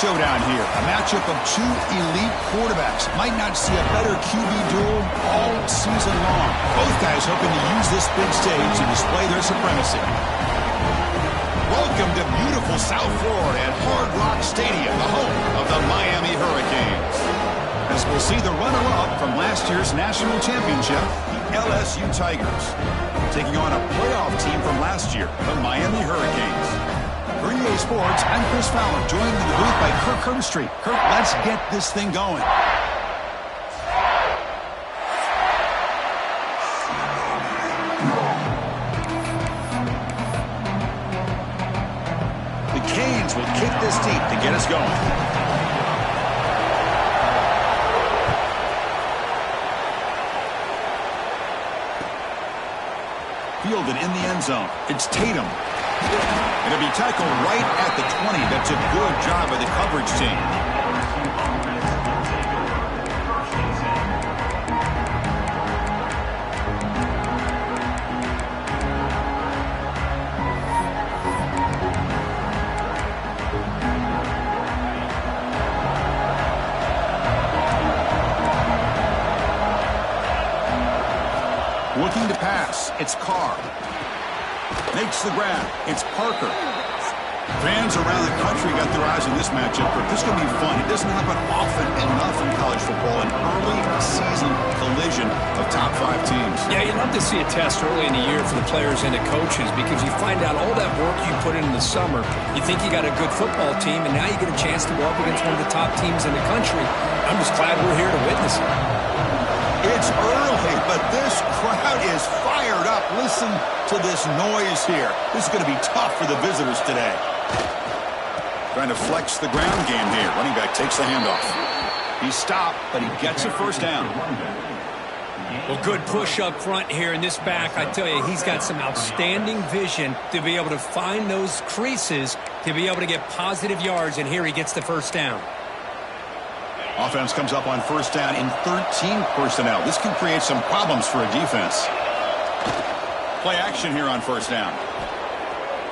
showdown here. A matchup of two elite quarterbacks. Might not see a better QB duel all season long. Both guys hoping to use this big stage to display their supremacy. Welcome to beautiful South Florida at Hard Rock Stadium, the home of the Miami Hurricanes. As we'll see the runner-up from last year's national championship, the LSU Tigers, taking on a playoff team from last year, the Miami Hurricanes. For EA Sports, I'm Chris Fowler, joined in the booth by Kirk Herbstreit. Kirk, let's get this thing going. The Canes will kick this deep to get us going. Fielded in the end zone. It's Tatum. It'll be tackled right at the 20. That's a good job by the coverage team. Looking to pass. It's Carr. Makes the grab. It's Parker. Fans around the country got their eyes on this matchup, but this is going to be fun. It doesn't happen often enough in college football, an early season collision of top 5 teams. Yeah, you'd love to see a test early in the year for the players and the coaches because you find out all that work you put in the summer. You think you got a good football team, and now you get a chance to go up against one of the top teams in the country. I'm just glad we're here to witness it. It's early, but this crowd is fired up. Listen to this noise here. This is going to be tough for the visitors today. Trying to flex the ground game here. Running back takes the handoff. He stopped, but he gets a first down. Well, good push up front here in this back. I tell you, he's got some outstanding vision to be able to find those creases, to be able to get positive yards, and here he gets the first down. Offense comes up on first down in 13 personnel. This can create some problems for a defense. Play action here on first down.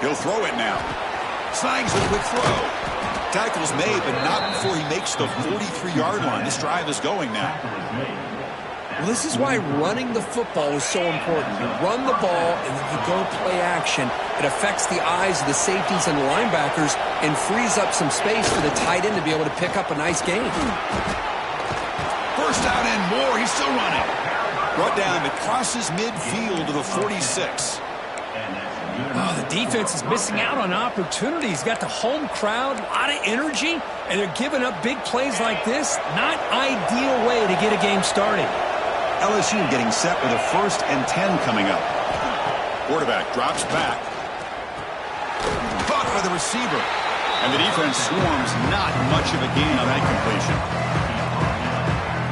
He'll throw it now. Snags a quick throw. Tackle's made, but not before he makes the 43-yard line. This drive is going now. Well, this is why running the football is so important. You run the ball, and then you go play action. It affects the eyes of the safeties and the linebackers and frees up some space for the tight end to be able to pick up a nice gain. First down and more. He's still running. Brought down. It crosses midfield to the 46. Oh, the defense is missing out on opportunities. Got the home crowd, a lot of energy, and they're giving up big plays like this. Not ideal way to get a game started. LSU getting set with a 1st and 10 coming up. Quarterback drops back. Caught by the receiver. And the defense swarms. Not much of a gain on that completion.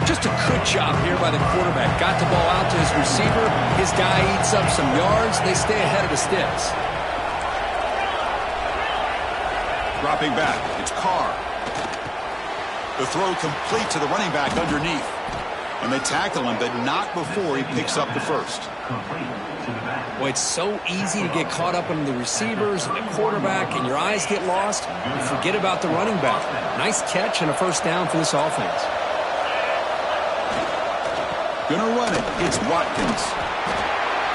Just a good job here by the quarterback. Got the ball out to his receiver. His guy eats up some yards. They stay ahead of the sticks. Dropping back. It's Carr. The throw complete to the running back underneath. And they tackle him, but not before he picks up the first. Well, it's so easy to get caught up in the receivers and the quarterback, and your eyes get lost. You forget about the running back. Nice catch and a first down for this offense. Gonna run it. It's Watkins.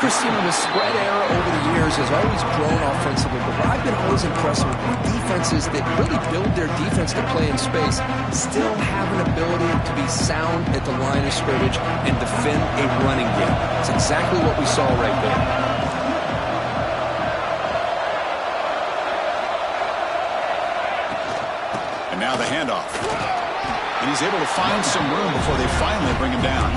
Christine, the spread era over the years has always grown offensively, but what I've been always impressed with defenses that really build their defense to play in space still have an ability to be sound at the line of scrimmage and defend a running game. It's exactly what we saw right there. And now the handoff. And he's able to find some room before they finally bring him down.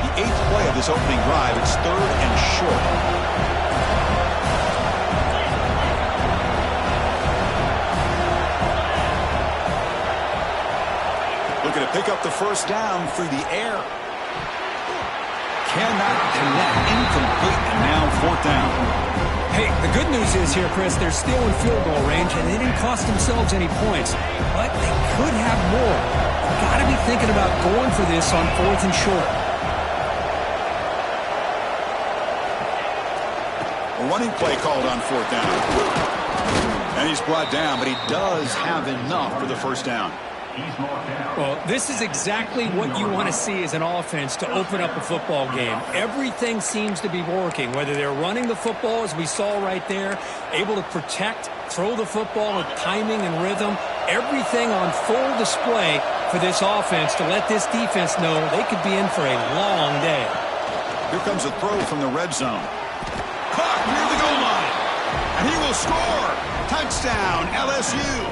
The 8th play of this opening drive. It's 3rd and short. Looking to pick up the first down through the air. Cannot connect. Incomplete, and now 4th down. Hey, the good news is here, Chris, they're still in field goal range, and they didn't cost themselves any points. But they could have more. You've got to be thinking about going for this on 4th and short. A running play called on 4th down. And he's brought down, but he does have enough for the first down. Well, this is exactly what you want to see as an offense to open up a football game. Everything seems to be working, whether they're running the football, as we saw right there, able to protect, throw the football with timing and rhythm. Everything on full display for this offense to let this defense know they could be in for a long day. Here comes a throw from the red zone. Caught near the goal line. And he will score. Touchdown, LSU.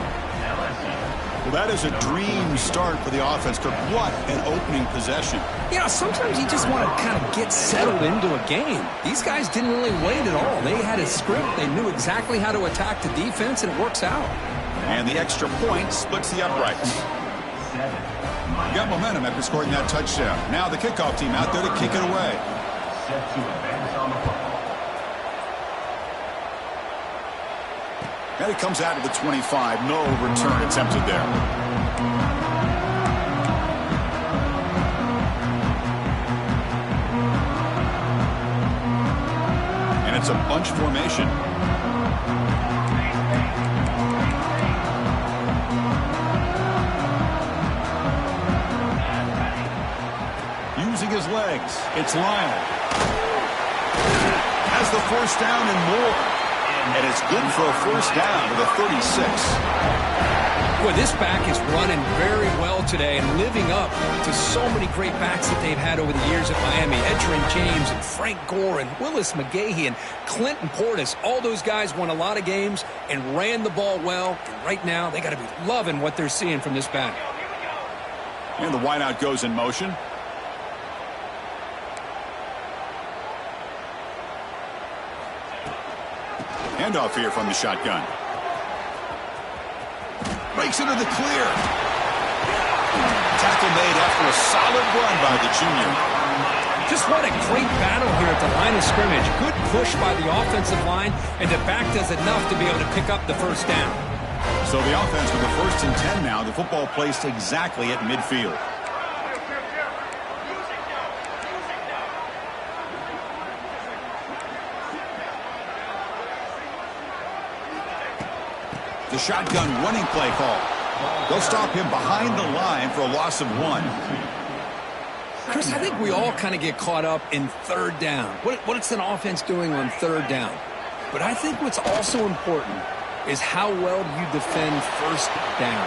Well, that is a dream start for the offense, Kirk. What an opening possession. Yeah, sometimes you just want to kind of get settled into a game. These guys didn't really wait at all. They had a script. They knew exactly how to attack the defense, and it works out. And the extra point splits the uprights. You got momentum after scoring that touchdown. Now the kickoff team out there to kick it away. And it comes out of the 25. No return attempted there. And it's a bunch formation. Using his legs, it's Lionel. Has the first down and more. And it's good for a first down to the 36. Boy, this back is running very well today and living up to so many great backs that they've had over the years at Miami. Edgerrin James and Frank Gore and Willis McGahee and Clinton Portis. All those guys won a lot of games and ran the ball well. And right now, they got to be loving what they're seeing from this back. And the wideout goes in motion. Handoff here from the shotgun. Breaks into the clear. Tackle made after a solid run by the junior. Just what a great battle here at the line of scrimmage. Good push by the offensive line, and the back does enough to be able to pick up the first down. So the offense with the 1st and 10 now. The football placed exactly at midfield. The shotgun running play call. They'll stop him behind the line for a loss of 1. Chris, I think we all kind of get caught up in 3rd down. What's an offense doing on 3rd down? But I think what's also important is how well do you defend 1st down.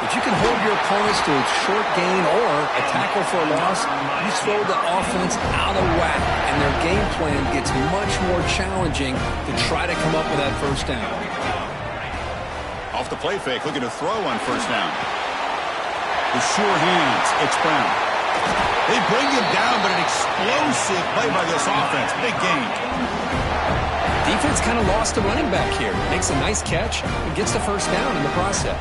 If you can hold your opponents to a short gain or a tackle for a loss, you throw the offense out of whack, and their game plan gets much more challenging to try to come up with that 1st down. Off the play fake, looking to throw on 1st down. With sure hands, it's Brown. They bring him down, but an explosive play by this offense. Big gain. Defense kind of lost the running back here. Makes a nice catch and gets the 1st down in the process.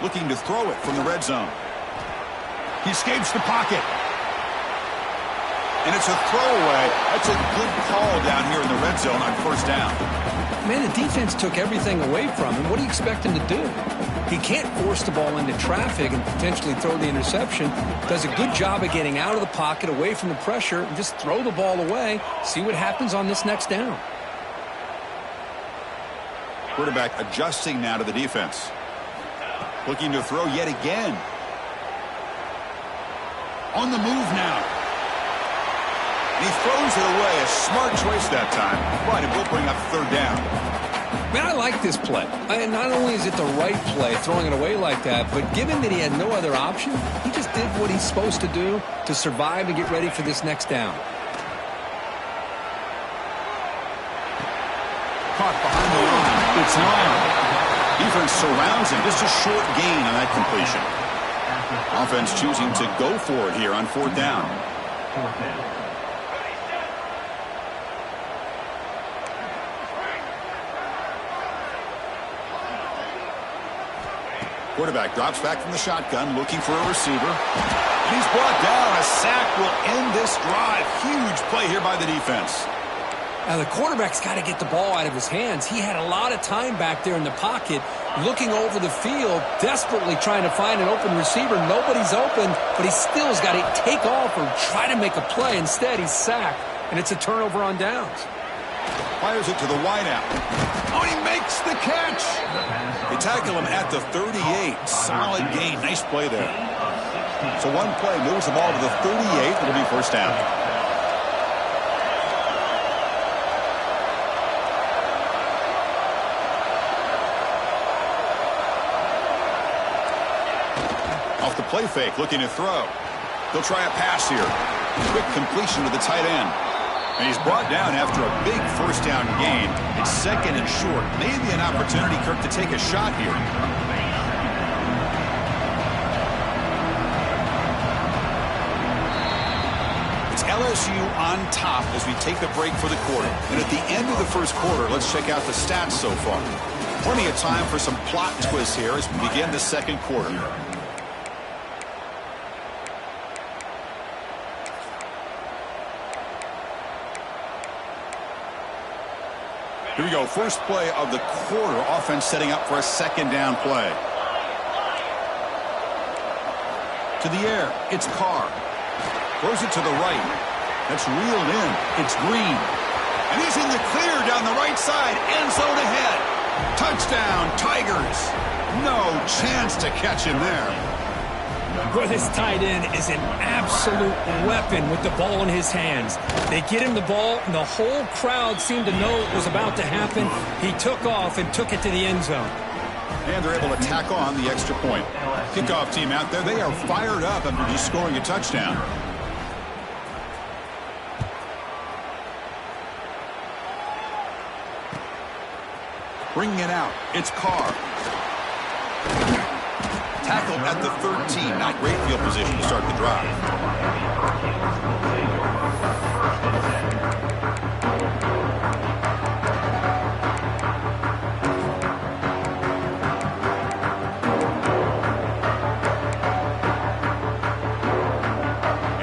Looking to throw it from the red zone. He escapes the pocket. And it's a throwaway. That's a good call down here in the red zone on 1st down. Man, the defense took everything away from him. What do you expect him to do? He can't force the ball into traffic and potentially throw the interception. Does a good job of getting out of the pocket, away from the pressure, and just throw the ball away. See what happens on this next down. Quarterback adjusting now to the defense. Looking to throw yet again. On the move now. He throws it away. A smart choice that time. But it will bring up 3rd down. Man, I like this play. And not only is it the right play, throwing it away like that, but given that he had no other option, he just did what he's supposed to do to survive and get ready for this next down. Caught behind the line. It's Lyon. Defense surrounds him. Just a short gain on that completion. Offense choosing to go for it here on 4th down. Quarterback drops back from the shotgun, looking for a receiver. And he's brought down. A sack will end this drive. Huge play here by the defense. Now, the quarterback's got to get the ball out of his hands. He had a lot of time back there in the pocket, looking over the field, desperately trying to find an open receiver. Nobody's open, but he still's got to take off or try to make a play. Instead, he's sacked, and it's a turnover on downs. Fires it to the wideout. Oh, he makes the catch. They tackle him at the 38. Solid gain. Nice play there. So one play moves the ball to the 38. It'll be first down. Off the play fake, looking to throw. He'll try a pass here. Quick completion to the tight end. And he's brought down after a big first down gain. It's second and short. Maybe an opportunity, Kirk, to take a shot here. It's LSU on top as we take a break for the quarter. And at the end of the first quarter, let's check out the stats so far. Plenty of time for some plot twists here as we begin the second quarter. Here we go. First play of the quarter. Offense setting up for a second down play. To the air. It's Carr. Throws it to the right. That's reeled in. It's Green. And he's in the clear down the right side. End zone ahead. Touchdown, Tigers. No chance to catch him there. Well, this tight end is an absolute weapon with the ball in his hands. They get him the ball, and the whole crowd seemed to know it was about to happen. He took off and took it to the end zone. And they're able to tack on the extra point. Kickoff team out there, they are fired up after just scoring a touchdown. Bringing it out, it's Carr. Tackled at the 13. Not great field position to start the drive.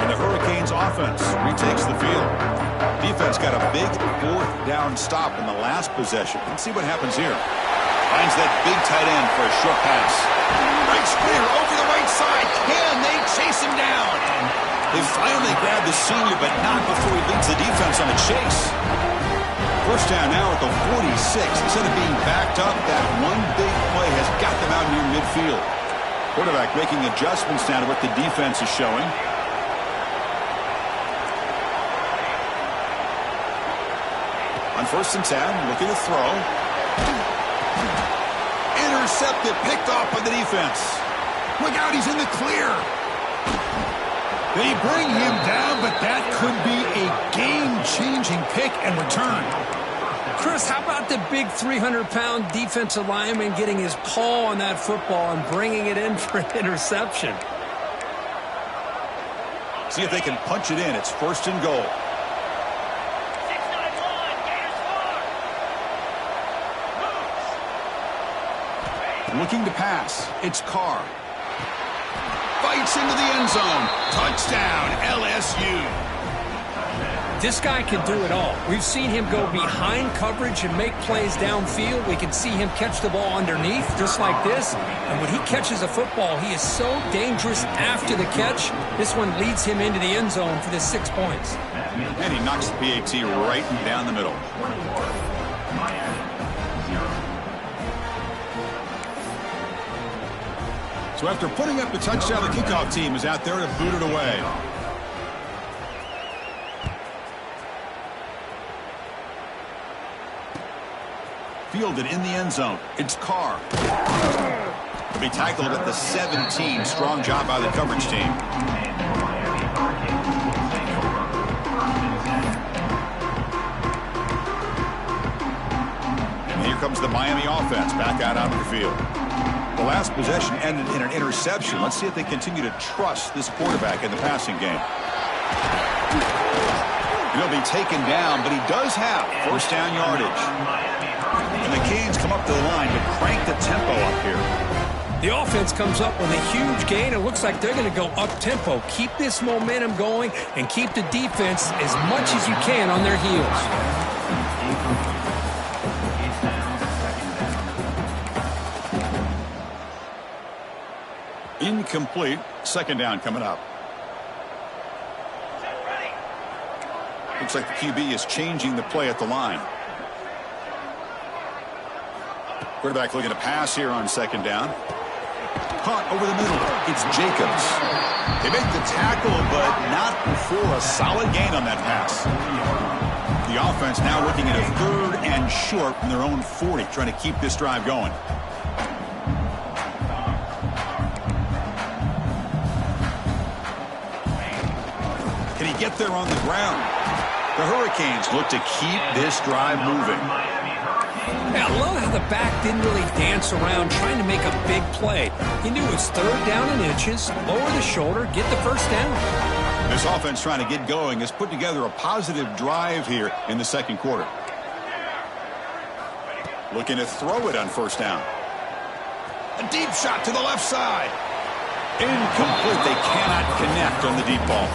And the Hurricanes offense retakes the field. Defense got a big fourth down stop in the last possession. Let's see what happens here. Finds that big tight end for a short pass. Breaks clear over the right side. Can they chase him down? They finally grab the senior, but not before he leads the defense on a chase. First down now at the 46. Instead of being backed up, that one big play has got them out near midfield. Quarterback making adjustments now to what the defense is showing. On 1st and 10, looking to throw. Intercepted, picked off by the defense. Look out, he's in the clear. They bring him down, but that could be a game-changing pick and return. Chris, how about the big 300-pound defensive lineman getting his paw on that football and bringing it in for an interception? See if they can punch it in. It's 1st and goal. Looking to pass. It's Carr. Fights into the end zone. Touchdown, LSU. This guy can do it all. We've seen him go behind coverage and make plays downfield. We can see him catch the ball underneath, just like this. And when he catches a football, he is so dangerous after the catch. This one leads him into the end zone for the 6 points. And he knocks the PAT right down the middle. So after putting up the touchdown, the kickoff team is out there to boot it away. Fielded in the end zone. It's Carr. He'll be tackled at the 17. Strong job by the coverage team. And here comes the Miami offense back out onto the field. The last possession ended in an interception. Let's see if they continue to trust this quarterback in the passing game. He'll be taken down, but he does have first down yardage. And the Canes come up to the line to crank the tempo up here. The offense comes up with a huge gain. It looks like they're going to go up-tempo. Keep this momentum going and keep the defense as much as you can on their heels. Incomplete. Second down coming up. Looks like the QB is changing the play at the line. Quarterback looking to pass here on second down. Caught over the middle. It's Jacobs. They make the tackle, but not before a solid gain on that pass. The offense now looking at a 3rd and short from their own 40, trying to keep this drive going. Can he get there on the ground? The Hurricanes look to keep this drive moving. Yeah, I love how the back didn't really dance around trying to make a big play. He knew it was 3rd down and inches, lower the shoulder, get the first down. This offense trying to get going has put together a positive drive here in the second quarter. Looking to throw it on first down. A deep shot to the left side. Incomplete. They cannot connect on the deep ball.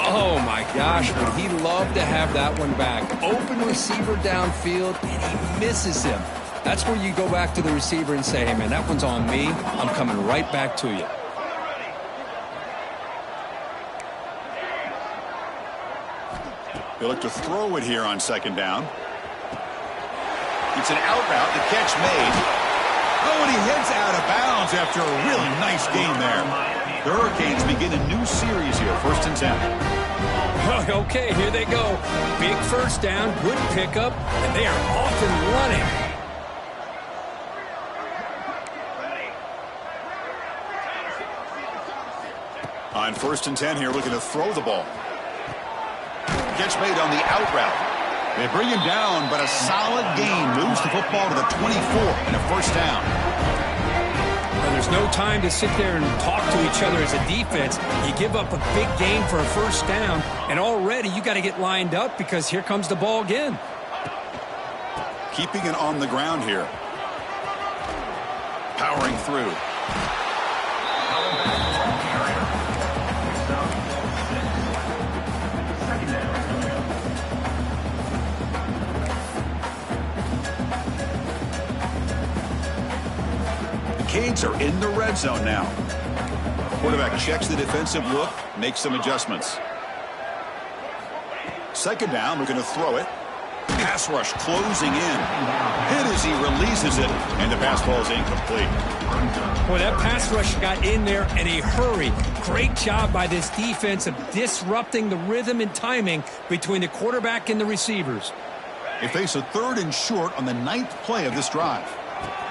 Oh, my gosh, would he love to have that one back. Open receiver downfield, and he misses him. That's where you go back to the receiver and say, hey, man, that one's on me. I'm coming right back to you. They look to throw it here on second down. It's an out route. The catch made. Oh, and he heads out of bounds after a really nice game there. The Hurricanes begin a new series here, 1st and 10. Okay, here they go. Big first down, good pickup, and they are off and running. On 1st and 10 here, looking to throw the ball. Catch made on the out route. They bring him down, but a solid gain moves the football to the 24 and a first down. Well, there's no time to sit there and talk to each other as a defense. You give up a big gain for a first down, and already you got to get lined up because here comes the ball again. Keeping it on the ground here. Powering through. Canes are in the red zone now. Quarterback checks the defensive look, makes some adjustments. Second down, looking to throw it. Pass rush closing in. Hit as he releases it, and the pass ball is incomplete. Boy, that pass rush got in there in a hurry. Great job by this defense of disrupting the rhythm and timing between the quarterback and the receivers. They face a 3rd and short on the 9th play of this drive.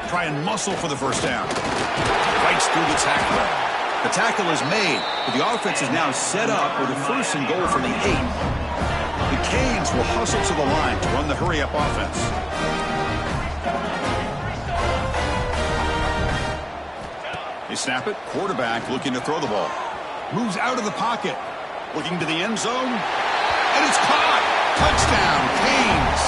Try and muscle for the first down. Fights through the tackler. The tackle is made, but the offense is now set up with a 1st and goal from the 8. The Canes will hustle to the line to run the hurry-up offense. They snap it. Quarterback looking to throw the ball. Moves out of the pocket. Looking to the end zone. And it's caught. Touchdown, Canes.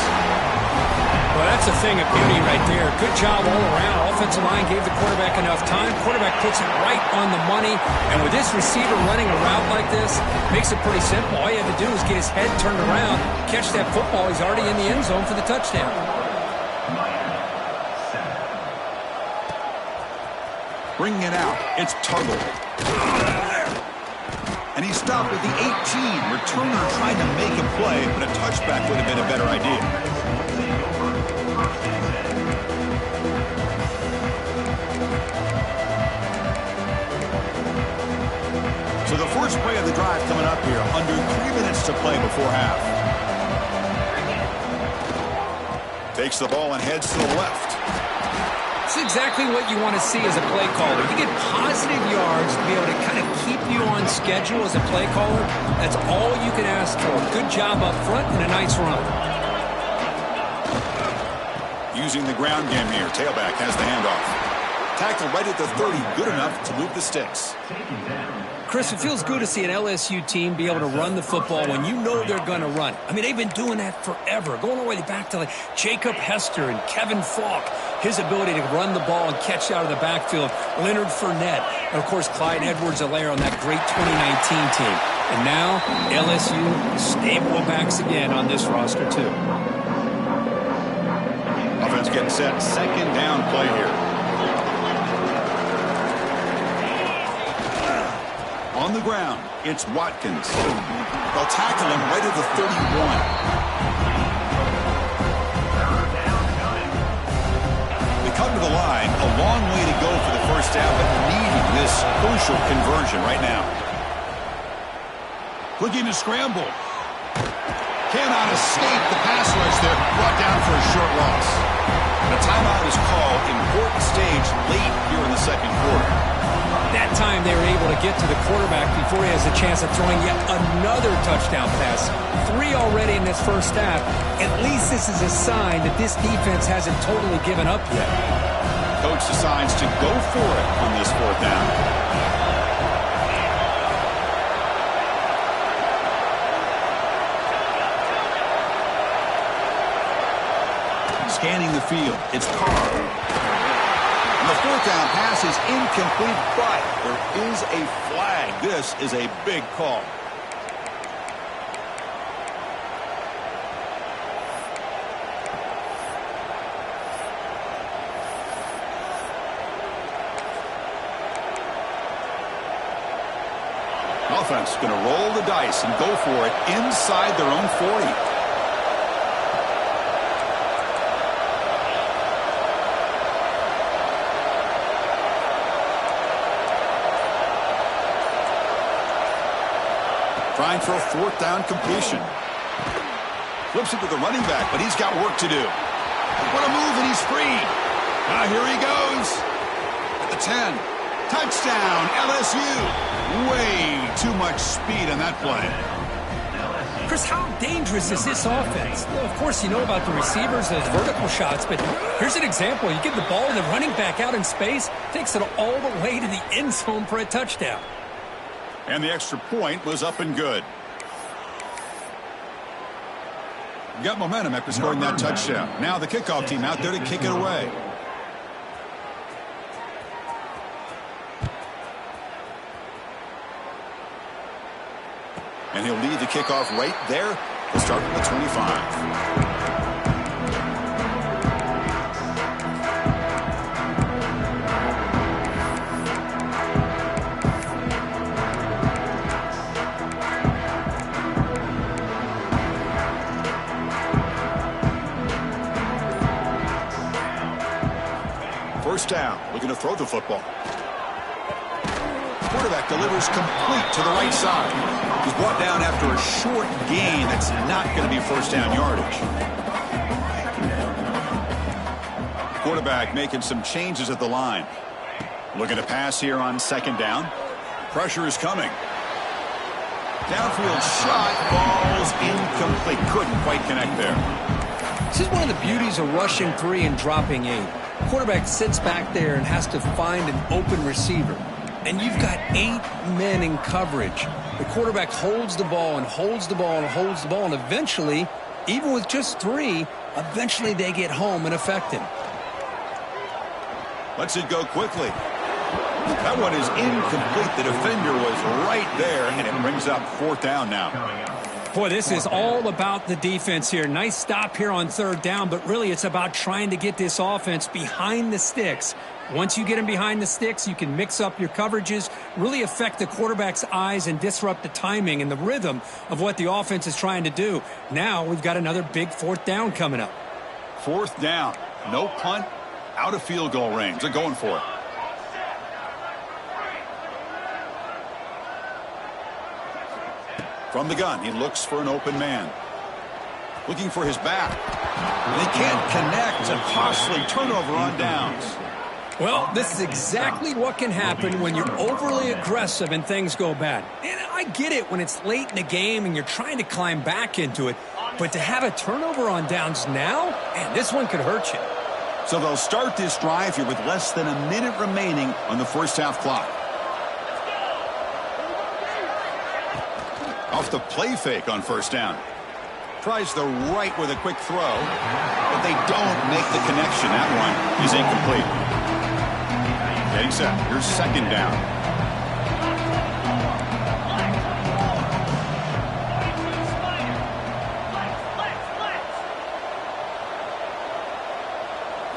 Well, that's a thing of beauty right there. Good job all around. Offensive line gave the quarterback enough time. Quarterback puts it right on the money. And with this receiver running a route like this, makes it pretty simple. All you have to do is get his head turned around, catch that football. He's already in the end zone for the touchdown. Bringing it out. It's Tuggle. And he stopped at the 18. Returner trying to make a play, but a touchback would have been a better idea. So the first play of the drive coming up here, under 3 minutes to play before half. Takes the ball and heads to the left. It's exactly what you want to see as a play caller. You get positive yards to be able to kind of keep you on schedule as a play caller. That's all you can ask for. Good job up front and a nice run. Using the ground game here. Tailback has the handoff. Tackle right at the 30. Good enough to move the sticks. Chris, it feels good to see an LSU team be able to run the football when you know they're going to run. I mean, they've been doing that forever, going all the way back to like Jacob Hester and Kevin Falk. His ability to run the ball and catch out of the backfield. Leonard Fournette. And, of course, Clyde Edwards-Helaire on that great 2019 team. And now LSU stable backs again on this roster, too. Offense getting set. Second down play here. On the ground, it's Watkins. They'll tackle him right at the 31. Come to the line, a long way to go for the first down, but needing this crucial conversion right now. Looking to scramble. Cannot escape the pass rush there, brought down for a short loss. And a timeout is called, important stage late here in the second quarter. That time they were able to get to the quarterback before he has a chance of throwing yet another touchdown pass. 3 already in this first half. At least this is a sign that this defense hasn't totally given up yet. Coach decides to go for it on this fourth down. Scanning the field, it's Carr. And the fourth down pass is incomplete, but there is a flag. This is a big call. Offense going to roll the dice and go for it inside their own 40. Trying for a fourth down completion. Flips it to the running back, but he's got work to do. What a move, and he's free. Now here he goes. At the 10. Touchdown, LSU. Way too much speed on that play. Chris, how dangerous is this offense? Well, of course, you know about the receivers, those vertical shots, but here's an example. You give the ball to the running back out in space, takes it all the way to the end zone for a touchdown. And the extra point was up and good. Got momentum after scoring that touchdown. Now the kickoff team out there to kick it away. And he'll lead the kickoff right there to start from the 25. First down, looking to throw the football. Quarterback delivers complete to the right side. He's brought down after a short gain that's not going to be first down yardage. Quarterback making some changes at the line. Looking to pass here on second down. Pressure is coming. Downfield shot, falls incomplete. Couldn't quite connect there. This is one of the beauties of rushing 3 and dropping 8. Quarterback sits back there and has to find an open receiver. And you've got 8 men in coverage. The quarterback holds the ball and holds the ball and holds the ball. And eventually, even with just 3, eventually they get home and affect him. Lets it go quickly. That one is incomplete. The defender was right there, and it brings up fourth down now. Boy, this is all about the defense here. Nice stop here on third down, but really it's about trying to get this offense behind the sticks. Once you get them behind the sticks, you can mix up your coverages, really affect the quarterback's eyes and disrupt the timing and the rhythm of what the offense is trying to do. Now we've got another big fourth down coming up. Fourth down. No punt, out of field goal range. They're going for it. From the gun, he looks for an open man. Looking for his back. And he can't connect. A costly turnover on downs. Well, this is exactly what can happen when you're overly aggressive and things go bad. And I get it when it's late in the game and you're trying to climb back into it. But to have a turnover on downs now, man, this one could hurt you. So they'll start this drive here with less than a minute remaining on the first half clock. Off the play fake on first down. Tries the right with a quick throw, but they don't make the connection. That one is incomplete. Getting set. Here's second down.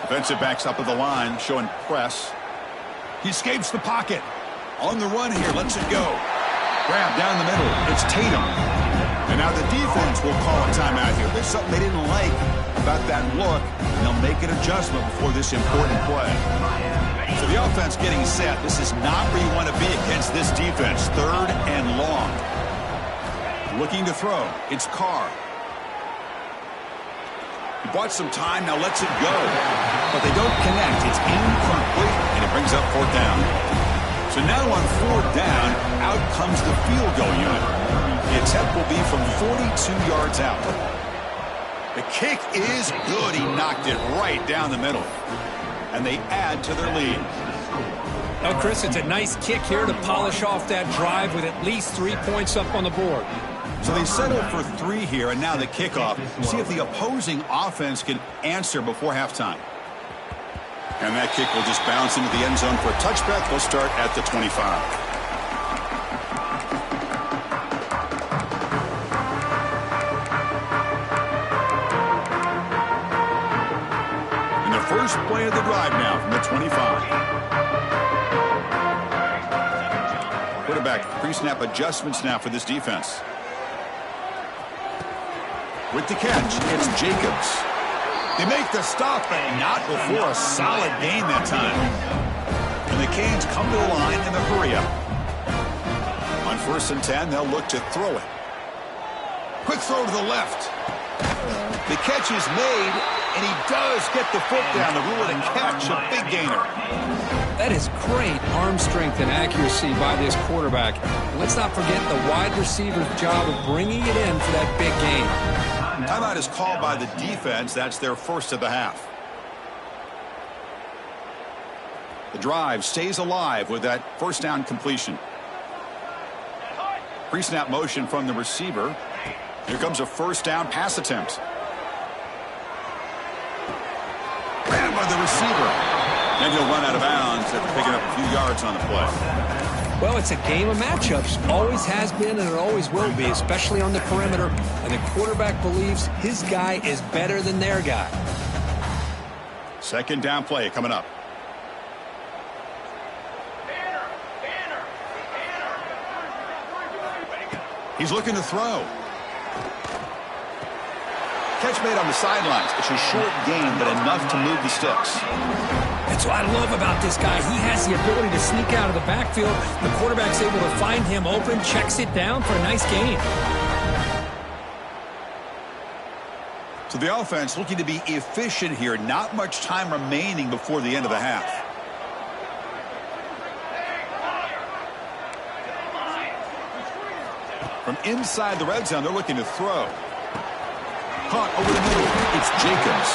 Defensive backs up at the line, showing press. He escapes the pocket. On the run here, lets it go. Grab down the middle. It's Tatum. And now the defense will call a timeout here. There's something they didn't like about that look, and they'll make an adjustment before this important play. So the offense getting set. This is not where you want to be against this defense. 3rd and long. Looking to throw. It's Carr. He bought some time, now lets it go. But they don't connect. It's incomplete, and it brings up 4th down. So now on 4th down, out comes the field goal unit. The attempt will be from 42 yards out. The kick is good. He knocked it right down the middle. And they add to their lead. Now, Chris, it's a nice kick here to polish off that drive with at least 3 points up on the board. So they settle for 3 here, and now the kickoff. See if the opposing offense can answer before halftime. And that kick will just bounce into the end zone for a touchback. They'll start at the 25. And the first play of the drive now from the 25. Quarterback pre-snap adjustments now for this defense. With the catch, it's Jacobs. They make the stop, but not before a solid gain that time. And the Canes come to the line in the hurry-up. On 1st and 10, they'll look to throw it. Quick throw to the left. The catch is made, and he does get the foot down to rule it a catch, a big gainer. That is great arm strength and accuracy by this quarterback. Let's not forget the wide receiver's job of bringing it in for that big gain. Timeout is called by the defense. That's their first of the half. The drive stays alive with that 1st down completion. Pre-snap motion from the receiver. Here comes a 1st down pass attempt. Ran by the receiver. And he'll run out of bounds after picking up a few yards on the play. Well, it's a game of matchups. Always has been and it always will be, especially on the perimeter. And the quarterback believes his guy is better than their guy. 2nd down play coming up. He's looking to throw. Catch made on the sidelines. It's a short gain, but enough to move the sticks. That's what I love about this guy. He has the ability to sneak out of the backfield. The quarterback's able to find him open, checks it down for a nice gain. So the offense looking to be efficient here. Not much time remaining before the end of the half. From inside the red zone, they're looking to throw. Caught over the middle. It's Jacobs.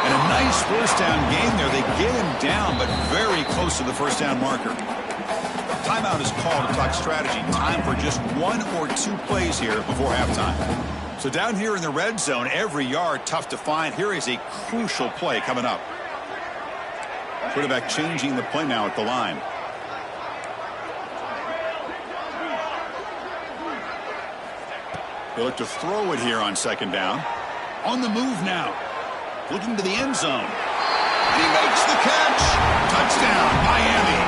And a nice 1st down gain there. They get him down, but very close to the 1st down marker. Timeout is called to talk strategy. Time for just 1 or 2 plays here before halftime. So down here in the red zone, every yard tough to find. Here is a crucial play coming up. Quarterback changing the play now at the line. They look to throw it here on 2nd down. On the move now. Looking to the end zone. And he makes the catch. Touchdown, Miami.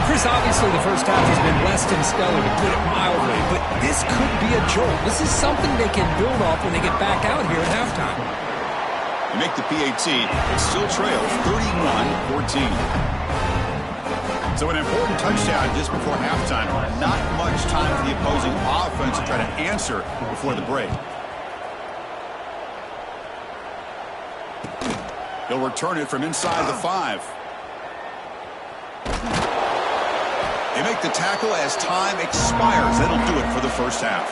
Chris, obviously the first half has been less than stellar, to put it mildly, but this could be a jolt. This is something they can build off when they get back out here at halftime. They make the PAT. It still trails 31-14. So an important touchdown just before halftime. Not much time for the opposing offense to try to answer before the break. He'll return it from inside the 5. They make the tackle as time expires. That'll do it for the first half.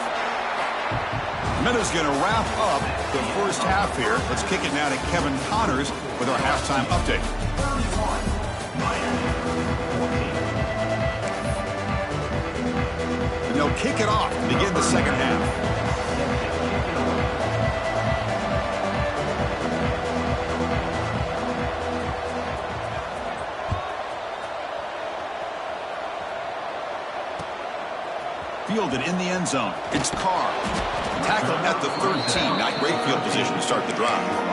Meadows going to wrap up the first half here. Let's kick it now to Kevin Connors with our halftime update. And they'll kick it off to begin the second half. Fielded in the end zone. It's Carr. Tackled at the 13. Not great field position to start the drive.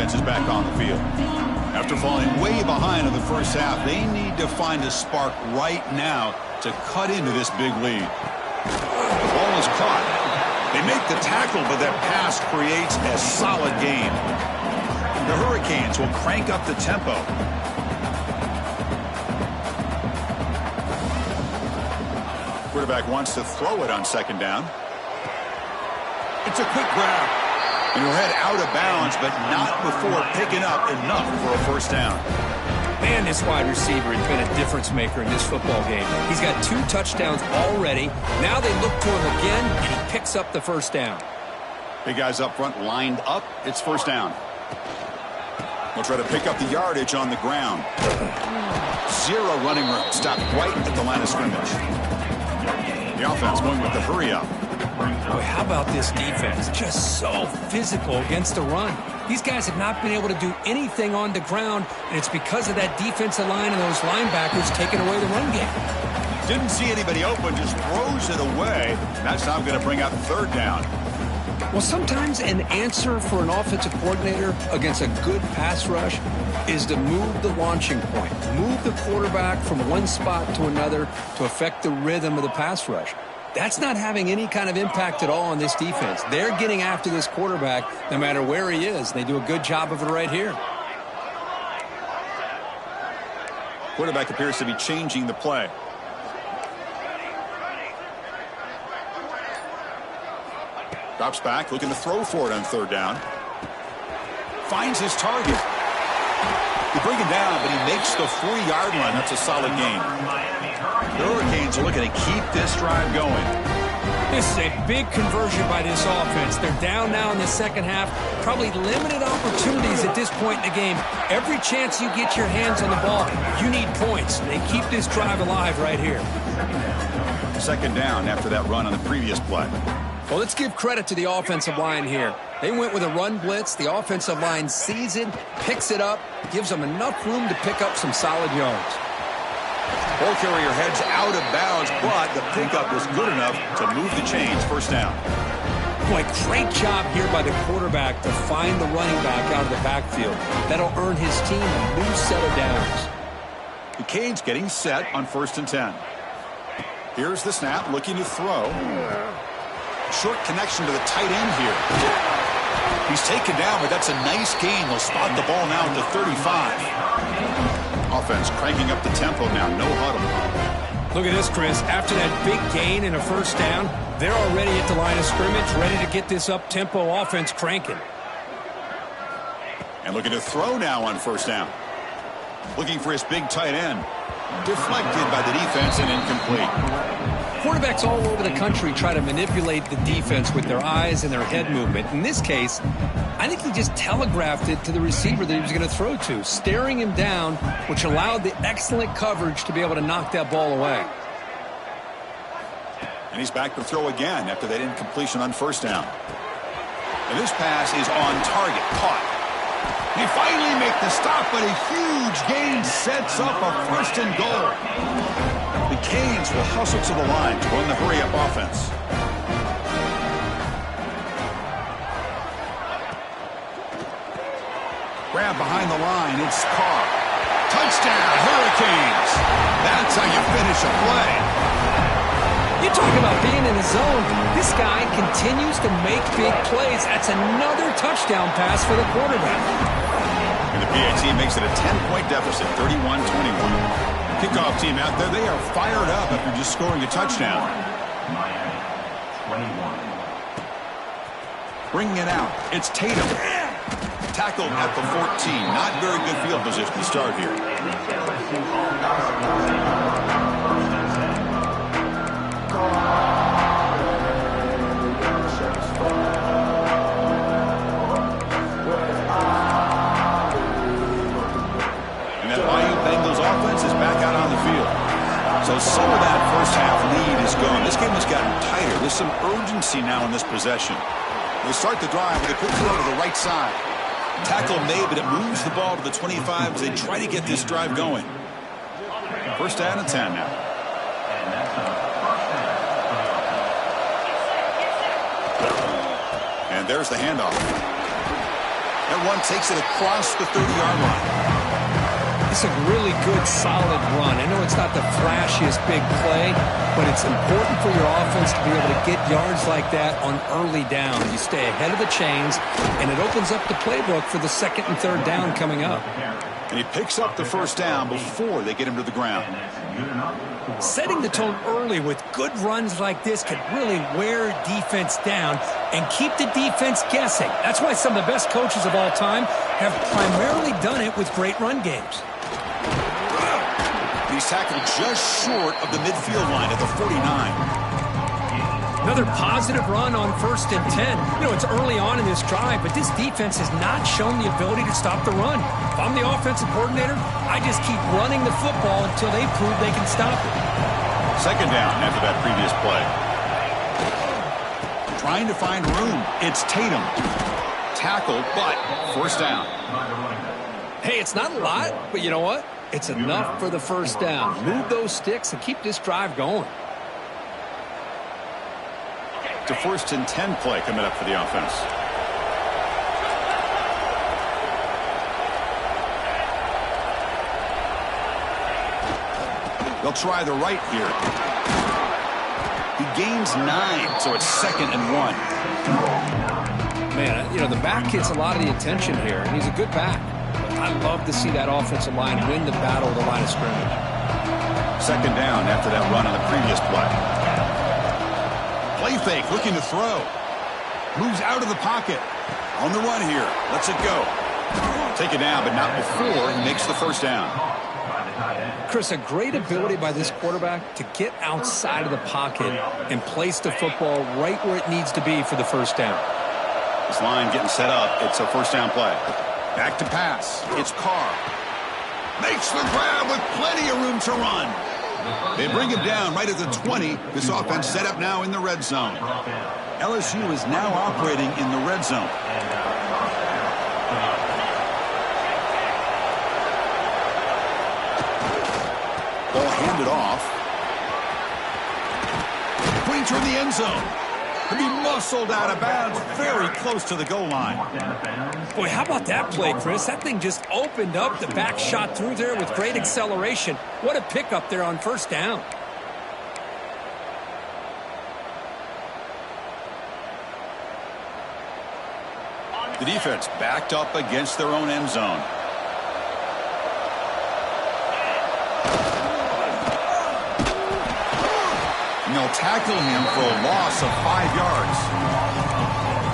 offense is back on the field. After falling way behind in the first half, they need to find a spark right now to cut into this big lead. The ball is caught. They make the tackle, but that pass creates a solid gain. The Hurricanes will crank up the tempo. Quarterback wants to throw it on second down. It's a quick grab. And he'll head out of bounds, but not before picking up enough for a first down. Man, this wide receiver has been a difference maker in this football game. He's got 2 touchdowns already. Now they look to him again, and he picks up the first down. Big guys up front lined up. It's first down. We'll try to pick up the yardage on the ground. 0 running room. Stopped right at the line of scrimmage. The offense going with the hurry up. Boy, how about this defense? Just so physical against the run. These guys have not been able to do anything on the ground, and it's because of that defensive line and those linebackers taking away the run game. Didn't see anybody open, just throws it away. That's now going to bring up third down. Well, sometimes an answer for an offensive coordinator against a good pass rush is to move the launching point, move the quarterback from one spot to another to affect the rhythm of the pass rush. That's not having any kind of impact at all on this defense. They're getting after this quarterback no matter where he is. They do a good job of it right here. Quarterback appears to be changing the play. Drops back, looking to throw for it on third down. Finds his target. They bring him down, but he makes the 4-yard line. That's a solid gain. The Hurricanes are looking to keep this drive going. This is a big conversion by this offense. They're down now in the second half. Probably limited opportunities at this point in the game. Every chance you get your hands on the ball, you need points. They keep this drive alive right here. Second down after that run on the previous play. Well, let's give credit to the offensive line here. They went with a run blitz. The offensive line sees it, picks it up, gives them enough room to pick up some solid yards. Ball carrier heads out of bounds, but the pickup was good enough to move the chains. First down. Boy, great job here by the quarterback to find the running back out of the backfield. That'll earn his team a new set of downs. The Canes getting set on 1st and 10. Here's the snap, looking to throw. Short connection to the tight end here. He's taken down, but that's a nice gain. They'll spot the ball now at the 35. Offense cranking up the tempo now. No huddle. Look at this, Chris. After that big gain and a first down, they're already at the line of scrimmage, ready to get this up-tempo offense cranking. And looking to throw now on first down. Looking for his big tight end. Deflected by the defense and incomplete. Quarterbacks all over the country try to manipulate the defense with their eyes and their head movement. In this case, I think he just telegraphed it to the receiver that he was going to throw to, staring him down, which allowed the excellent coverage to be able to knock that ball away. And he's back to throw again after that incompletion on first down. And this pass is on target, caught. They finally make the stop, but a huge gain sets up a 1st and goal. The Canes will hustle to the line to run the hurry-up offense. Grab behind the line. It's caught. Touchdown, Hurricanes. That's how you finish a play. You talk about being in the zone. This guy continues to make big plays. That's another touchdown pass for the quarterback. And the PAT makes it a 10-point deficit, 31-21. Kickoff team out there, they are fired up after just scoring a touchdown. Bringing it out, it's Tatum. Tackled at the 14. Not very good field position to start here. So some of that first half lead is gone. This game has gotten tighter. There's some urgency now in this possession. They start the drive with a quick throw to the right side. Tackle made, but it moves the ball to the 25 as they try to get this drive going. First down and 10 now. And there's the handoff. That run takes it across the 30-yard line. It's a really good, solid run. I know it's not the flashiest big play, but it's important for your offense to be able to get yards like that on early down. You stay ahead of the chains, and it opens up the playbook for the second and third down coming up. And he picks up the first down before they get him to the ground. Setting the tone early with good runs like this can really wear defense down and keep the defense guessing. That's why some of the best coaches of all time have primarily done it with great run games. He's tackled just short of the midfield line at the 49. Another positive run on 1st and 10. You know, it's early on in this drive, but this defense has not shown the ability to stop the run. If I'm the offensive coordinator, I just keep running the football until they prove they can stop it. Second down after that previous play. Trying to find room. It's Tatum. Tackled, but first down. Hey, it's not a lot, but you know what? It's enough for the first down. Move those sticks and keep this drive going. The 1st and 10 play coming up for the offense. They'll try the right here. He gains 9, so it's 2nd and 1. Man, you know, the back gets a lot of the attention here, and he's a good back. But I love to see that offensive line win the battle of the line of scrimmage. Second down after that run on the previous play. Play fake, looking to throw. Moves out of the pocket. On the run here. Lets it go. Take it down, but not before he makes the first down. Chris, a great ability by this quarterback to get outside of the pocket and place the football right where it needs to be for the first down. This line getting set up. It's a first down play. Back to pass. It's Carr. Makes the grab with plenty of room to run. They bring him down right at the 20. This offense set up now in the red zone. LSU is now operating in the red zone. Ball handed off. Putting toward the end zone. Could be muscled out of bounds very close to the goal line. Boy, how about that play, Chris? That thing just opened up. The back shot through there with great acceleration. What a pickup there on first down. The defense backed up against their own end zone. And they'll tackle him for a loss of 5 yards.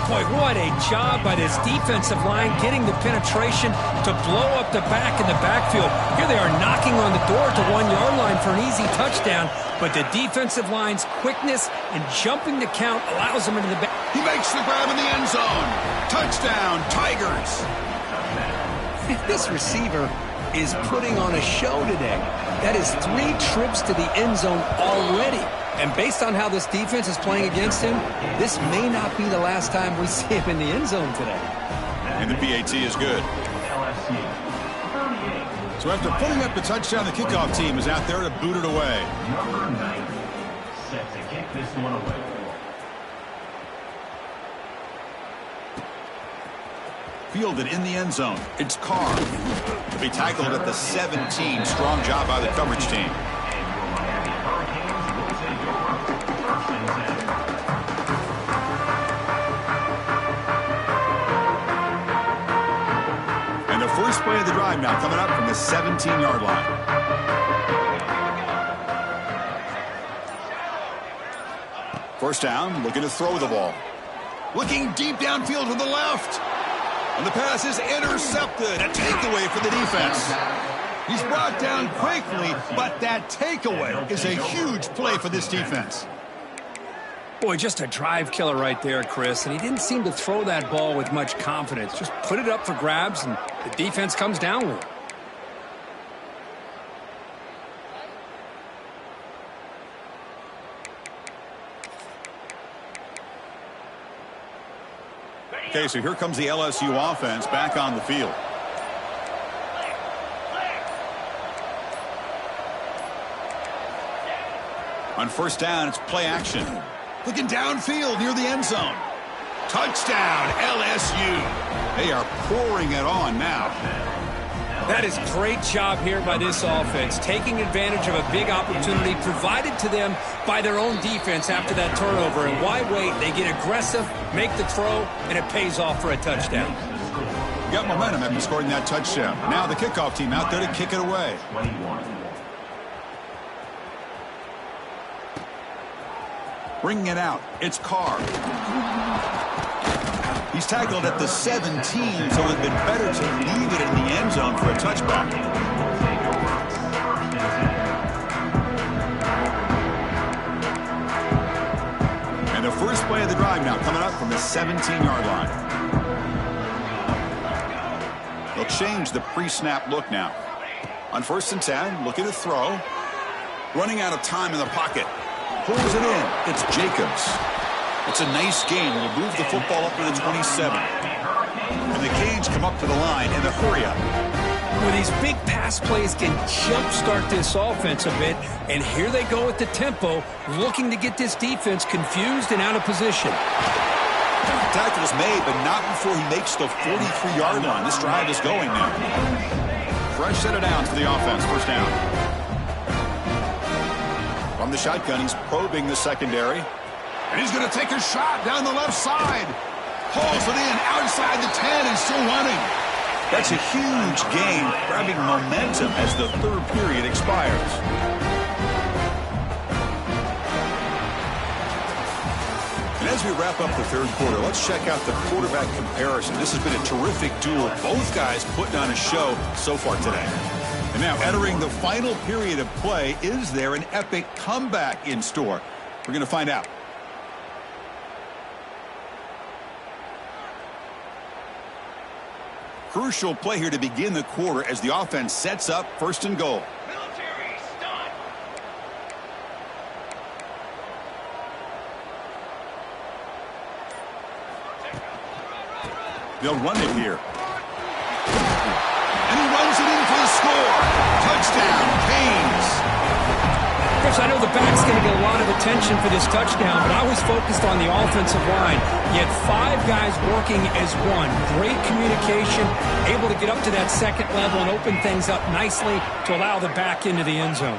Boy, what a job by this defensive line getting the penetration to blow up the back in the backfield. Here they are knocking on the door at the 1-yard line for an easy touchdown, but the defensive line's quickness and jumping the count allows them into the back. He makes the grab in the end zone. Touchdown, Tigers. This receiver is putting on a show today. That is 3 trips to the end zone already. And based on how this defense is playing against him, this may not be the last time we see him in the end zone today. And the PAT is good. So after putting up the touchdown, the kickoff team is out there to boot it away. Set to kick this one away. Fielded in the end zone. It's Carr. He'll be tackled at the 17. Strong job by the coverage team. And the first play of the drive now coming up from the 17-yard line. First down, looking to throw the ball. Looking deep downfield to the left. And the pass is intercepted. A takeaway for the defense. He's brought down quickly, but that takeaway is a huge play for this defense. Boy, just a drive killer right there, Chris. And he didn't seem to throw that ball with much confidence. Just put it up for grabs, and the defense comes down with it. Okay, so here comes the LSU offense back on the field. On first down, it's play action. Looking downfield near the end zone. Touchdown, LSU. They are pouring it on now. That is great job here by this offense, taking advantage of a big opportunity provided to them by their own defense after that turnover. And why wait? They get aggressive, make the throw, and it pays off for a touchdown. Got momentum after scoring that touchdown. Now the kickoff team out there to kick it away. Bringing it out, it's Carr. He's tackled at the 17, so it would have been better to leave it in the end zone for a touchback. And the first play of the drive now coming up from the 17-yard line. They'll change the pre-snap look now. On 1st and 10, looking to throw. Running out of time in the pocket. Pulls it in. It's Jacobs. It's a nice gain. We'll move the football up to the 27. And the Canes come up to the line in the hurry up. Well, these big pass plays can jumpstart this offense a bit. And here they go with the tempo, looking to get this defense confused and out of position. The tackle is made, but not before he makes the 43-yard line. This drive is going now. Fresh set of downs for the offense. First down. From the shotgun, he's probing the secondary. And he's going to take a shot down the left side. Pulls it in outside the 10 and still running. That's a huge gain, grabbing momentum as the third period expires. And as we wrap up the third quarter, let's check out the quarterback comparison. This has been a terrific duel. Both guys putting on a show so far today. And now entering the final period of play, is there an epic comeback in store? We're going to find out. Crucial play here to begin the quarter as the offense sets up 1st and goal. Military stun. They'll run it here. And he runs it in for the score. Touchdown, Canes. Chris, I know the back's going to get a lot of attention for this touchdown, but I was focused on the offensive line. You had 5 guys working as one. Great communication, able to get up to that second level and open things up nicely to allow the back into the end zone.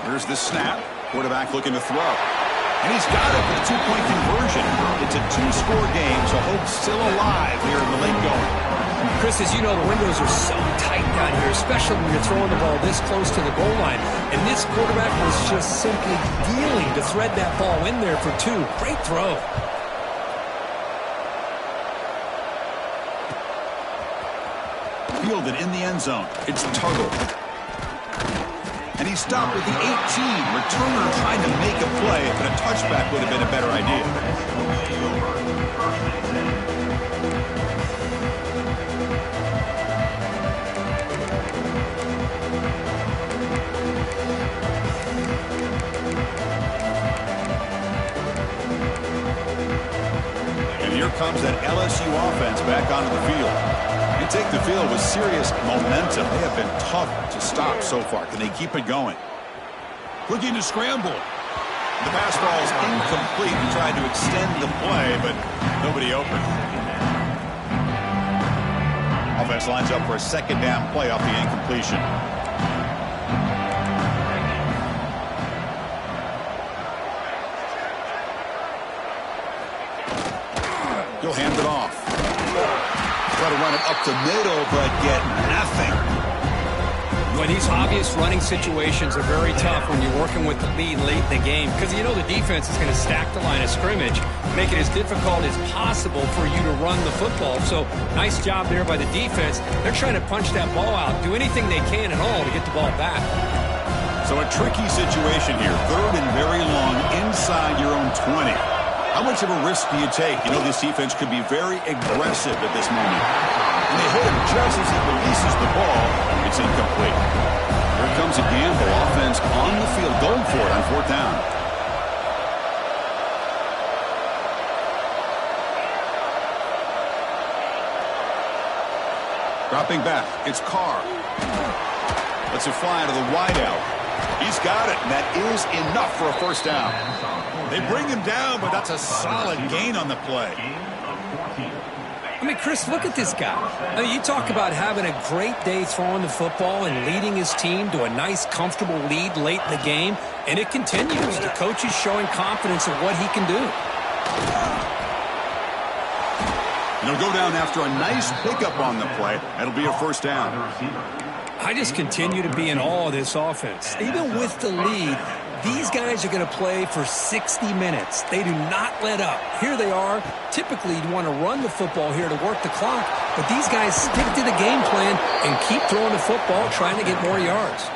Here's the snap. Quarterback looking to throw. And he's got it for the 2-point conversion. It's a 2-score game, so hope's still alive here in the late going. Chris, as you know, the windows are so tight down here, especially when you're throwing the ball this close to the goal line. And this quarterback was just simply dealing to thread that ball in there for 2. Great throw. Fielded in the end zone. It's Tuggle. And he stopped at the 18. Returner trying to make a play, but a touchback would have been a better idea. And here comes that LSU offense back onto the field. They take the field with serious momentum. They have been tough to stop so far. Can they keep it going? Looking to scramble. The pass ball is incomplete. He tried to extend the play, but nobody open. Offense lines up for a second down play off the incompletion. He'll hand it off. Try to run it up the middle, but get nothing. Well, these obvious running situations are very tough when you're working with the lead late in the game because you know the defense is going to stack the line of scrimmage, make it as difficult as possible for you to run the football. So nice job there by the defense. They're trying to punch that ball out, do anything they can at all to get the ball back. So a tricky situation here. 3rd and very long inside your own 20. How much of a risk do you take? You know this defense could be very aggressive at this moment. And they hit him just as he releases the ball. It's incomplete. Here comes a gamble. Offense on the field, going for it on 4th down. Dropping back, it's Carr. Lets it fly to the wideout. He's got it, and that is enough for a 1st down. They bring him down, but that's a solid gain on the play. I mean, Chris, look at this guy. I mean, you talk about having a great day throwing the football and leading his team to a nice, comfortable lead late in the game, and it continues. The coach is showing confidence of what he can do. And he'll go down after a nice pickup on the play. That'll be a first down. I just continue to be in awe of this offense. Even with the lead, these guys are going to play for 60 minutes. They do not let up. Here they are. Typically, you'd want to run the football here to work the clock, but these guys stick to the game plan and keep throwing the football, trying to get more yards.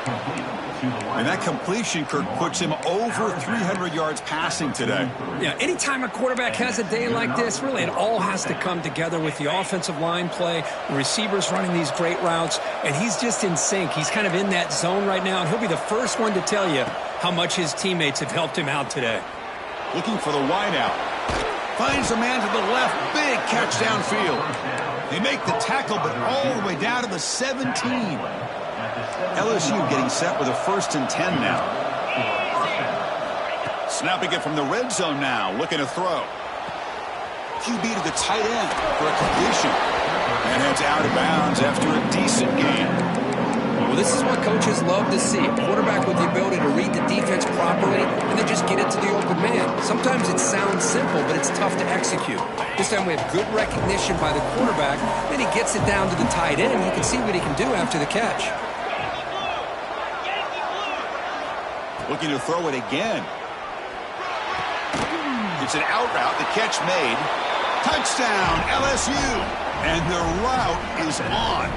And that completion, Kirk, puts him over 300 yards passing today. Yeah, anytime a quarterback has a day like this, really it all has to come together with the offensive line play, the receivers running these great routes, and he's just in sync. He's kind of in that zone right now, and he'll be the first one to tell you how much his teammates have helped him out today. Looking for the wideout. Finds a man to the left. Big catch downfield. They make the tackle, but all the way down to the 17. LSU getting set with a 1st and 10 now. Snapping it from the red zone now. Looking to throw. QB to the tight end for a completion. And heads out of bounds after a decent game. Well, this is what coaches love to see. A quarterback with the ability to read the defense properly and then just get it to the open man. Sometimes it sounds simple, but it's tough to execute. This time we have good recognition by the quarterback. Then he gets it down to the tight end. You can see what he can do after the catch. Looking to throw it again. It's an out route. The catch made. Touchdown, LSU. And the route is on.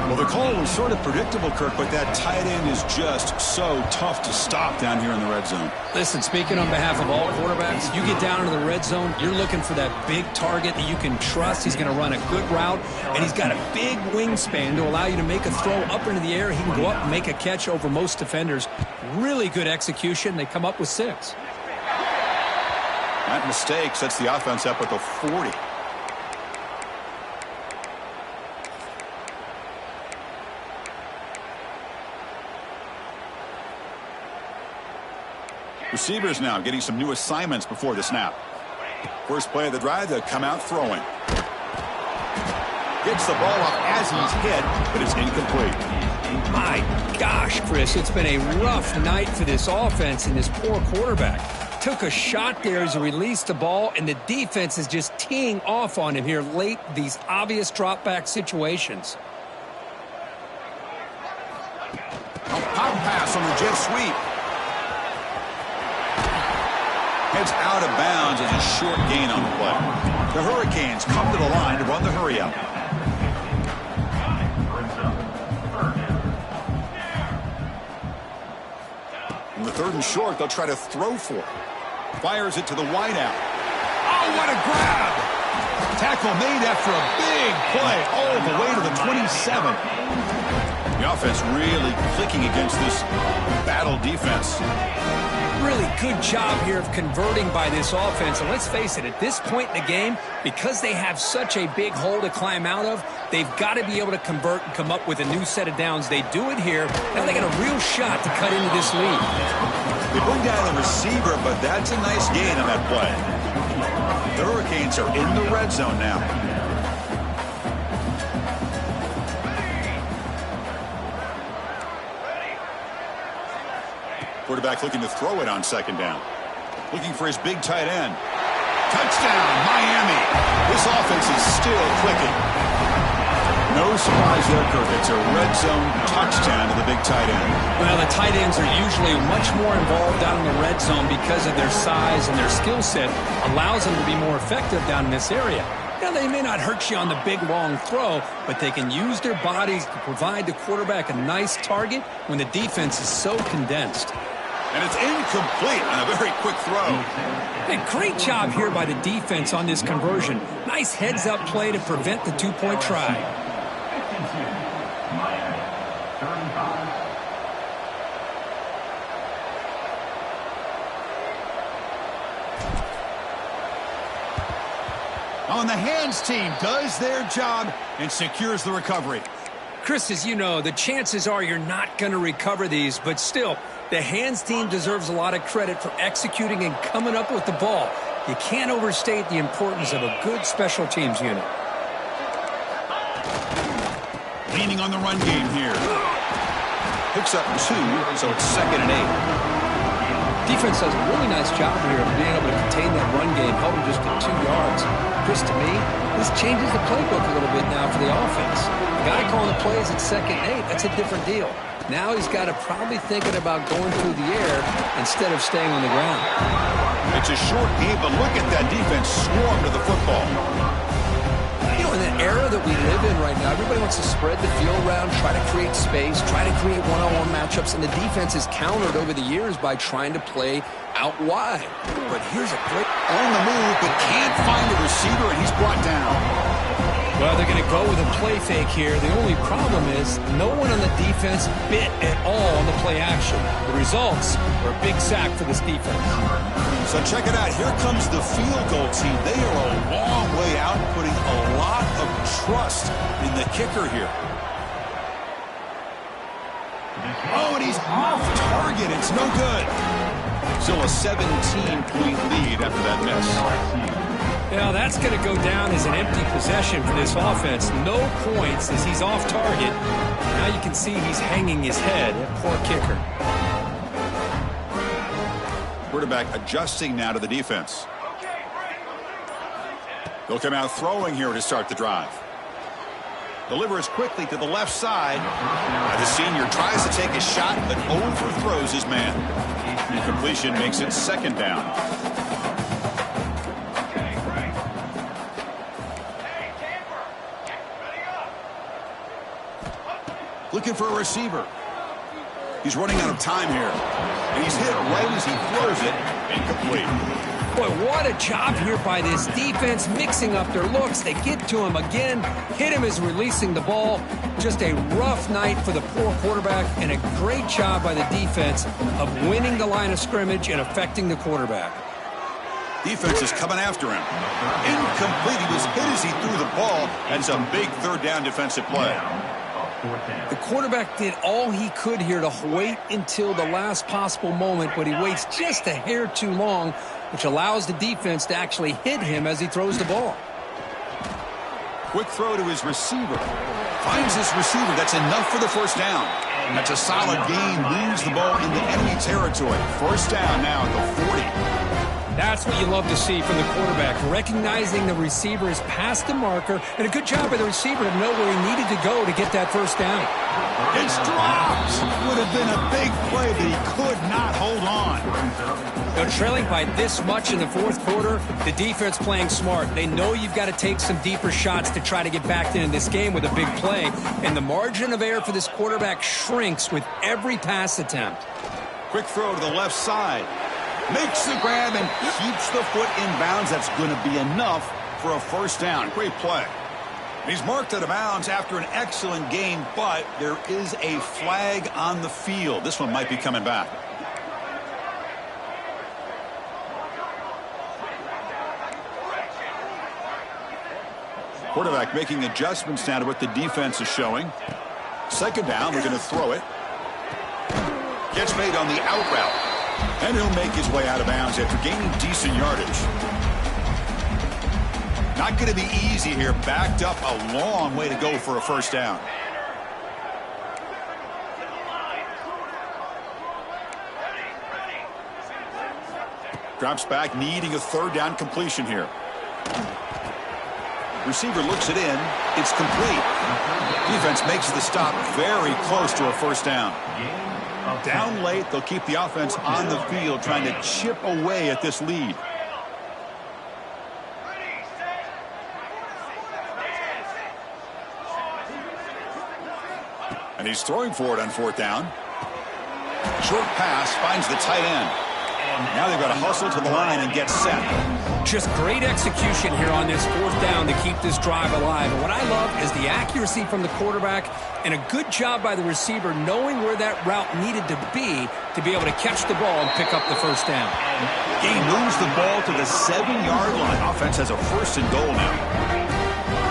Well, the call was sort of predictable, Kirk, but that tight end is just so tough to stop down here in the red zone. Listen, speaking on behalf of all quarterbacks, you get down into the red zone, you're looking for that big target that you can trust. He's going to run a good route, and he's got a big wingspan to allow you to make a throw up into the air. He can go up and make a catch over most defenders. Really good execution. They come up with 6. That mistake sets the offense up at the 40. Receivers now getting some new assignments before the snap. First play of the drive, they'll come out throwing. Gets the ball off as he's hit, but it's incomplete. My gosh, Chris, it's been a rough night for this offense and this poor quarterback. Took a shot there as he released the ball, and the defense is just teeing off on him here late, these obvious drop-back situations. A pop pass on the jet sweep. Heads out of bounds as a short gain on the play. The Hurricanes come to the line to run the hurry up. On the 3rd and short, they'll try to throw for it. Fires it to the wideout. Oh, what a grab! Tackle made after a big play all the way to the 27. The offense really clicking against this battle defense. Really good job here of converting by this offense. And let's face it, at this point in the game, because they have such a big hole to climb out of, they've got to be able to convert and come up with a new set of downs. They do it here. Now they got a real shot to cut into this lead. They bring down the receiver, but that's a nice gain on that play. The Hurricanes are in the red zone now. Quarterback looking to throw it on 2nd down. Looking for his big tight end. Touchdown, Miami. This offense is still clicking. No surprise there, Kirk. It's a red zone touchdown to the big tight end. Well, the tight ends are usually much more involved down in the red zone because of their size and their skill set allows them to be more effective down in this area. Now, they may not hurt you on the big, long throw, but they can use their bodies to provide the quarterback a nice target when the defense is so condensed. And it's incomplete on a very quick throw. Hey, great job here by the defense on this conversion. Nice heads-up play to prevent the 2-point try. On the hands team does their job and secures the recovery. Chris, as you know, the chances are you're not going to recover these, but still, the hands team deserves a lot of credit for executing and coming up with the ball. You can't overstate the importance of a good special teams unit. Leaning on the run game here. Picks up 2, so it's 2nd and 8. Defense does a really nice job here of being able to contain that run game, held him just to 2 yards. Chris, to me, this changes the playbook a little bit now for the offense. The guy calling the plays at 2nd and 8, that's a different deal. Now he's got to probably thinking about going through the air instead of staying on the ground. It's a short game, but look at that defense swarm to the football. You know, in the era that we live in right now, everybody wants to spread the field around, try to create space, try to create one-on-one matchups, and the defense is countered over the years by trying to play out wide. But here's a great on the move, but can't find the receiver, and he's brought down. Well, they're going to go with a play fake here. The only problem is no one on the defense bit at all on the play action. The results are a big sack for this defense. So check it out. Here comes the field goal team. They are a long way out, putting a lot of trust in the kicker here. Oh, and he's off target. It's no good. Still a 17-point lead after that miss. Now that's going to go down as an empty possession for this offense. No points as he's off target. Now you can see he's hanging his head. Poor kicker. Quarterback adjusting now to the defense. They'll come out throwing here to start the drive. Delivers quickly to the left side. The senior tries to take a shot, but overthrows his man. Incompletion makes it 2nd down. Looking for a receiver. He's running out of time here. And he's hit right as he throws it. Incomplete. Boy, what a job here by this defense, mixing up their looks. They get to him again, hit him as releasing the ball. Just a rough night for the poor quarterback, and a great job by the defense of winning the line of scrimmage and affecting the quarterback. Defense is coming after him. Incomplete. He was hit as he threw the ball. That's a big 3rd down defensive play. The quarterback did all he could here to wait until the last possible moment, but he waits just a hair too long, which allows the defense to actually hit him as he throws the ball. Quick throw to his receiver. Finds his receiver. That's enough for the 1st down. That's a solid gain. Moves the ball into enemy territory. 1st down now at the 40. That's what you love to see from the quarterback, recognizing the receiver is past the marker, and a good job by the receiver to know where he needed to go to get that 1st down. It's dropped. Would have been a big play, but he could not hold on. They're trailing by this much in the 4th quarter. The defense playing smart. They know you've got to take some deeper shots to try to get back into this game with a big play, and the margin of error for this quarterback shrinks with every pass attempt. Quick throw to the left side. Makes the grab and keeps the foot in bounds. That's going to be enough for a 1st down. Great play. He's marked out of bounds after an excellent game, but there is a flag on the field. This one might be coming back. Quarterback making adjustments now to what the defense is showing. 2nd down, we're going to throw it. Gets made on the out route. And he'll make his way out of bounds after gaining decent yardage. Not going to be easy here. Backed up a long way to go for a 1st down. Drops back, needing a 3rd down completion here. Receiver looks it in. It's complete. Defense makes the stop very close to a 1st down. Down late, they'll keep the offense on the field trying to chip away at this lead. And he's throwing for it on 4th down. Short pass finds the tight end. Now they've got to hustle to the line and get set. Just great execution here on this 4th down to keep this drive alive. And what I love is the accuracy from the quarterback and a good job by the receiver knowing where that route needed to be able to catch the ball and pick up the 1st down. He moves the ball to the 7-yard line. Offense has a 1st and goal now.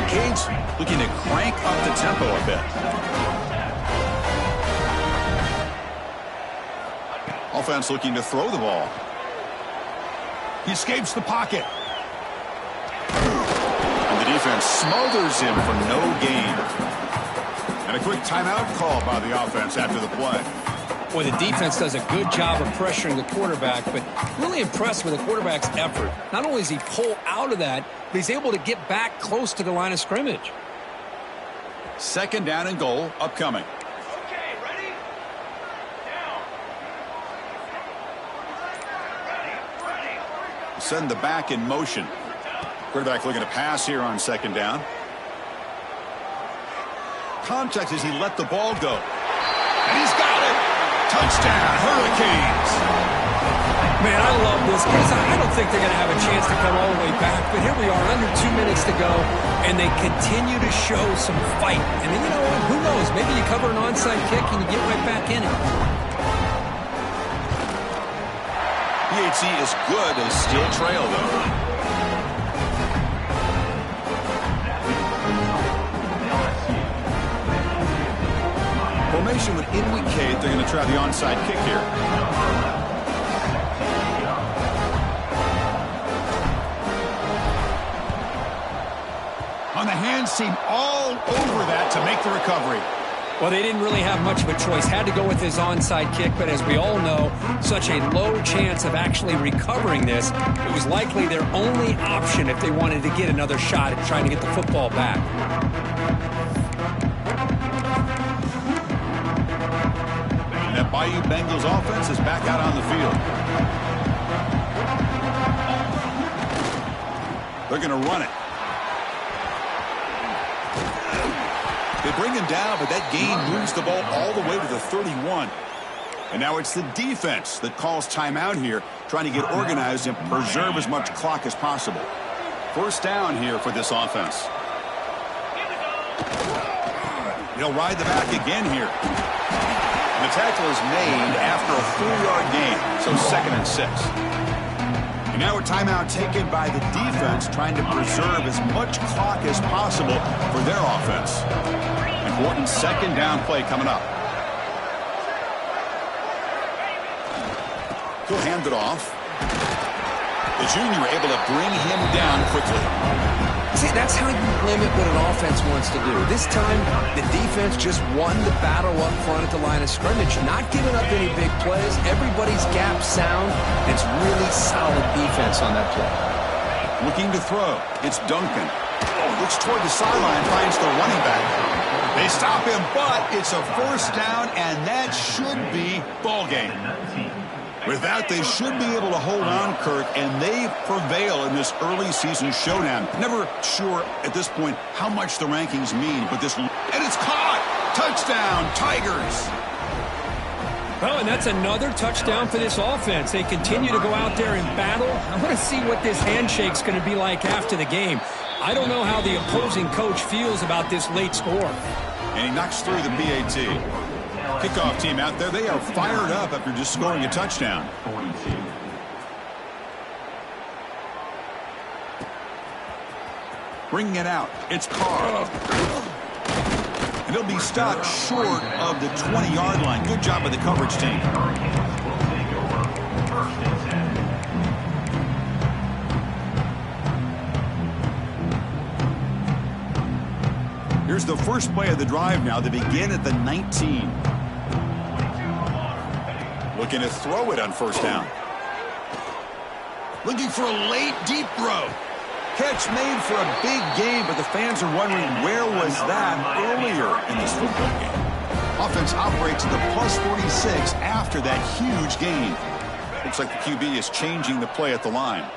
The Canes looking to crank up the tempo a bit. Offense looking to throw the ball. He escapes the pocket. And the defense smothers him for no gain. And a quick timeout call by the offense after the play. Boy, the defense does a good job of pressuring the quarterback, but really impressed with the quarterback's effort. Not only does he pull out of that, but he's able to get back close to the line of scrimmage. Second down and goal upcoming. Okay, ready? Down. Ready. Send the back in motion. Quarterback looking to pass here on second down. Contact as he let the ball go. And he's got it. Touchdown, Hurricanes. Man, I love this because I don't think they're going to have a chance to come all the way back. But here we are, under 2 minutes to go, and they continue to show some fight. And then, you know what? Who knows? Maybe you cover an onside kick and you get right back in it. PAT is good as still trail, though. Formation would indicate they're going to try the onside kick here. On the hands team all over that to make the recovery. Well, they didn't really have much of a choice. Had to go with his onside kick, but as we all know, such a low chance of actually recovering this. It was likely their only option if they wanted to get another shot at trying to get the football back. That Bayou Bengals offense is back out on the field. They're going to run it. They bring him down, but that gain moves the ball all the way to the 31. And now it's the defense that calls timeout here, trying to get organized and preserve as much clock as possible. First down here for this offense. He'll ride the back again here. The tackle is made after a 4-yard gain, so 2nd and 6. And now a timeout taken by the defense, trying to preserve as much clock as possible for their offense. Important second down play coming up. He'll hand it off. The junior able to bring him down quickly. See, that's how you limit what an offense wants to do. This time, the defense just won the battle up front at the line of scrimmage, not giving up any big plays. Everybody's gap sound. It's really solid defense on that play. Looking to throw. It's Duncan. Looks toward the sideline, finds the running back. They stop him, but it's a first down, and that should be ball game. With that, they should be able to hold on, Kirk, and they prevail in this early season showdown. Never sure at this point how much the rankings mean, but this, and it's caught! Touchdown, Tigers! Well, and that's another touchdown for this offense. They continue to go out there and battle. I want to see what this handshake's going to be like after the game. I don't know how the opposing coach feels about this late score. And he knocks through the PAT. Kickoff team out there, they are fired up after just scoring a touchdown. Bringing it out, it's Carr. And he'll be stopped short of the 20-yard line. Good job by the coverage team. Here's the first play of the drive now. They begin at the 19. Looking to throw it on first down. Looking for a late, deep throw. Catch made for a big game, but the fans are wondering where was that earlier in this football game. Offense operates at the plus 46 after that huge gain. Looks like the QB is changing the play at the line.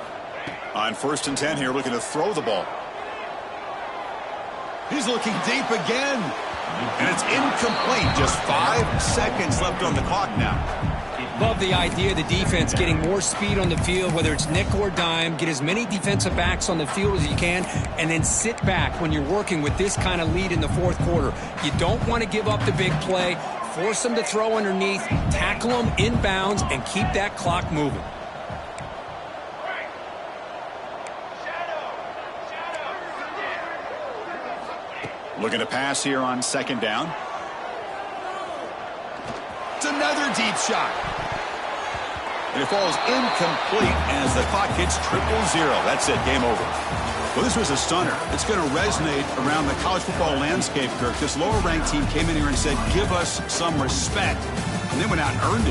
On 1st and 10 here, looking to throw the ball. He's looking deep again. And it's incomplete. Just 5 seconds left on the clock now. Love the idea of the defense getting more speed on the field, whether it's nickel or dime. Get as many defensive backs on the field as you can, and then sit back when you're working with this kind of lead in the 4th quarter. You don't want to give up the big play. Force them to throw underneath, tackle them inbounds, and keep that clock moving. Looking to pass here on 2nd down. It's another deep shot. And it falls incomplete as the clock hits 0-0. That's it. Game over. Well, this was a stunner. It's going to resonate around the college football landscape, Kirk. This lower-ranked team came in here and said, give us some respect. And they went out and earned it.